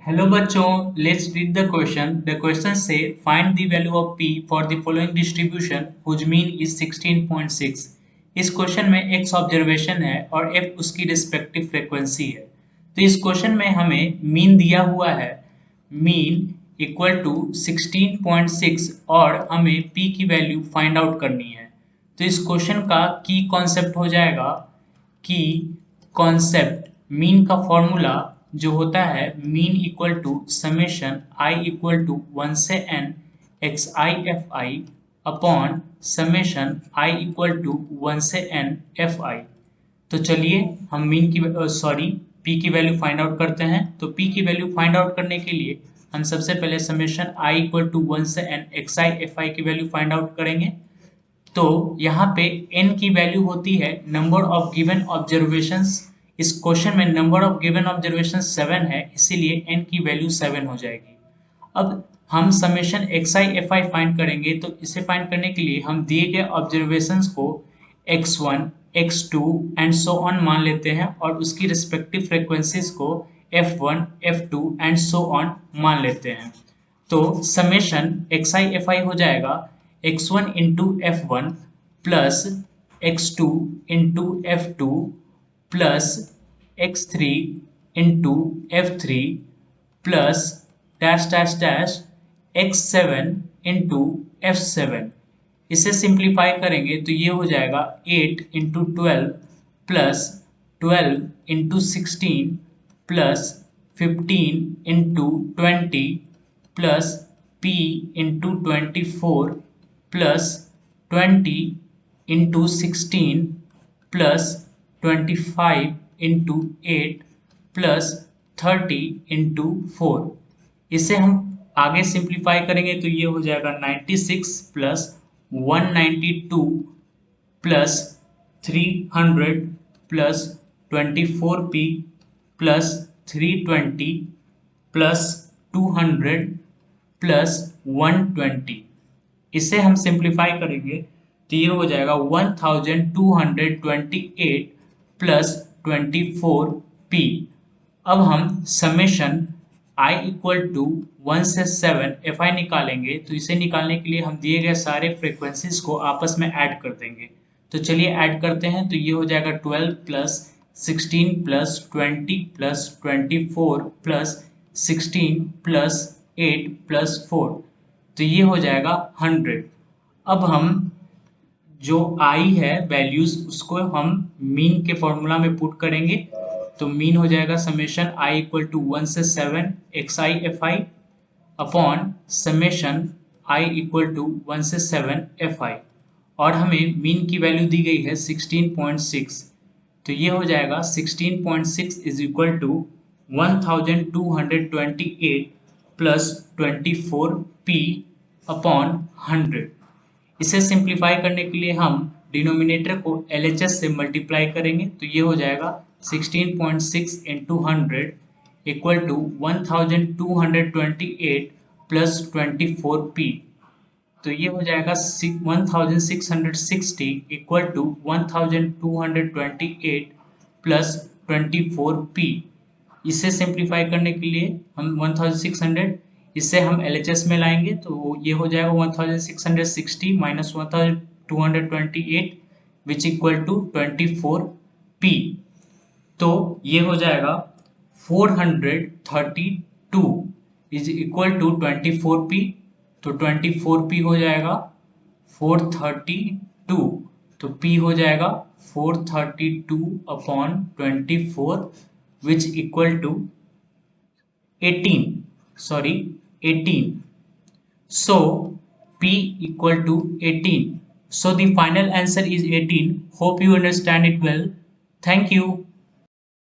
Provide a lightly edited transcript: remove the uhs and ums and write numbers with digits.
Hello बच्चों, let's read the question. The question say find the value of p for the following distribution whose mean is 16.6. इस question में x observation है और f उसकी respective frequency है। तो इस क्वेश्चन में हमें मीन दिया हुआ है, मीन इक्वल टू 16.6 और हमें p की वैल्यू फाइंड आउट करनी है। तो इस क्वेश्चन का की कॉन्सेप्ट हो जाएगा कि कॉन्सेप्ट मीन का फॉर्मूला जो होता है mean equal to summation i equal to 1 से n x i f i upon summation i equal to 1 से n एफ आई। तो चलिए हम मीन की पी की वैल्यू फाइंड आउट करते हैं। तो पी की वैल्यू फाइंड आउट करने के लिए हम सबसे पहले समेशन आई इक्वल टू 1 से n एक्स आई एफ आई की वैल्यू फाइंड आउट करेंगे। तो यहाँ पे n की वैल्यू होती है नंबर ऑफ गिवन ऑब्जर्वेशंस। इस क्वेश्चन में नंबर ऑफ गिवन ऑब्जर्वेशन 7 है, इसीलिए n की वैल्यू 7 हो जाएगी। अब हम summation x i f I find करेंगे, तो इसे फाइंड करने के लिए हम दिए गए ऑब्जर्वेशंस को x1, x2 and so on मान लेते हैं और उसकी रिस्पेक्टिव फ्रीक्वेंसीज को f1, f2 and so on मान लेते हैं। तो समेशन एक्स आई एफ आई हो जाएगा x1 into F one plus x2 into F two plus x3 into F three plus dash dash dash x7 into F seven. इसे simplify करेंगे तो ये हो जाएगा 8 into 12 plus 12 into 16 plus 15 into 20 plus p into 24 plus 20 into 16 plus 25 into 8 plus 30 into 4। इसे हम आगे simplify करेंगे तो ये हो जाएगा 96 plus 192 plus 300 plus 24p plus 320 plus 200 plus 120। इसे हम सिंप्लीफाई करेंगे तो ये हो जाएगा 1228 प्लस 24p। अब हम समेशन i इक्वल टू 1 से 7 एफ आई निकालेंगे, तो इसे निकालने के लिए हम दिए गए सारे फ्रीक्वेंसीज को आपस में ऐड कर देंगे। तो चलिए ऐड करते हैं। तो ये हो जाएगा 12 plus 16 plus 20 plus 24 plus 16 plus 8 plus 4, तो ये हो जाएगा 100। अब हम जो आई है वैल्यूज उसको हम मीन के फॉर्मूला में पुट करेंगे। तो मीन हो जाएगा समेशन आई इक्वल टू 1 से 7 x i f i upon summation i equal to 1 से 7 एफ आई, और हमें मीन की वैल्यू दी गई है 16.6। तो ये हो जाएगा 16.6 is equal to 1228 plus 24p upon 100। इसे सिंप्लीफाई करने के लिए हम डिनोमिनेटर को LHS से मल्टीप्लाई करेंगे, तो ये हो जाएगा 16.6 into 100 equal to 1228 plus 24p। तो ये हो जाएगा 1660 इक्वल टू 1228 प्लस 24p। इसे सिंप्लीफाई करने के लिए हम 1600 इसे हम LHS में लाएंगे, तो ये हो जाएगा 1660 minus 1228 which equal to 24p। तो ये हो जाएगा 432 इज इक्वल टू 24p। तो 24p हो जाएगा 432, तो p हो जाएगा 432 upon 24 which equal to 18. So p equal to 18. So the final answer is 18. Hope you understand it well. Thank you.